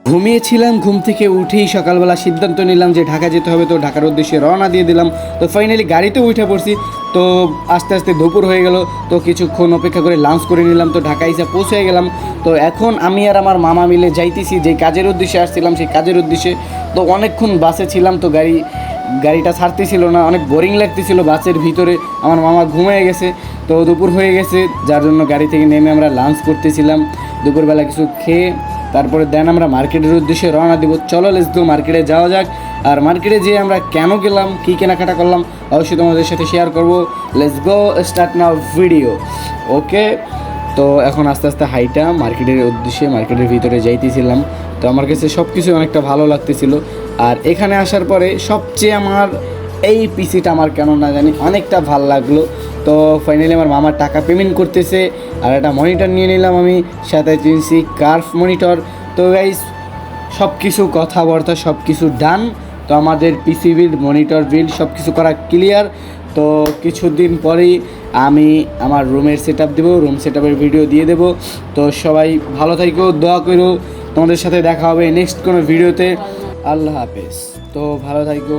ঘুমিয়েছিলাম, ঘুম থেকে উঠেই সকালবেলা সিদ্ধান্ত নিলাম যে ঢাকা যেতে হবে, তো ঢাকার উদ্দেশ্যে রওনা দিয়ে দিলাম। তো ফাইনালি গাড়িতে উঠে পড়ছি। তো আস্তে আস্তে দুপুর হয়ে গেল, তো কিছুক্ষণ অপেক্ষা করে লাঞ্চ করে নিলাম, তো ঢাকা এসে পৌঁছে গেলাম। তো এখন আমি আর আমার মামা মিলে যাইতেছি যে কাজের উদ্দেশ্যে আসছিলাম, সেই কাজের উদ্দেশ্যে। তো অনেকক্ষণ বাসে ছিলাম, তো গাড়িটা ছাড়তেছিল না, অনেক বোরিং লাগতেছিল বাসের ভিতরে। আমার মামা ঘুমিয়ে গেছে, তো দুপুর হয়ে গেছে, যার জন্য গাড়ি থেকে নেমে আমরা লাঞ্চ করতেছিলাম। দুপুরবেলা কিছু খেয়ে তারপরে দেন আমরা মার্কেটের উদ্দেশ্যে রওনা দিব। চলো লেটস গো, মার্কেটে যাওয়া যাক। আর মার্কেটে যেয়ে আমরা কেন গেলাম, কী কেনাকাটা করলাম, অবশ্যই তোমাদের সাথে শেয়ার করব। Let's go, start now video. Okay, তো এখন আস্তে আস্তে হাইটা মার্কেটের উদ্দেশ্যে মার্কেটের ভিতরে যাইতেছিলাম। তো আমার কাছে সব কিছু অনেকটা ভালো লাগতেছিল। আর এখানে আসার পরে সবচেয়ে আমার এই পিসিটা আমার কেন না জানি অনেকটা ভাল লাগলো। তো ফাইনালি আমার মামার টাকা পেমেন্ট করতেছে, আর একটা মনিটর নিয়ে নিলাম আমি, 27 ইঞ্চি কার্ভ মনিটর। তো গাইস সব কিছু কথাবার্তা সব কিছু ডান। তো আমাদের পিসি বিল, মনিটর বিল সব কিছু করা ক্লিয়ার। তো কিছুদিন পরেই আমি আমার রুমের সেট আপ দেবো, রুম সেট আপের ভিডিও দিয়ে দেবো। তো সবাই ভালো থাকো, দোয়া করো। তোমাদের সাথে দেখা হবে নেক্সট কোনো ভিডিওতে। আল্লাহ হাফেজ। তো ভালো থাকো।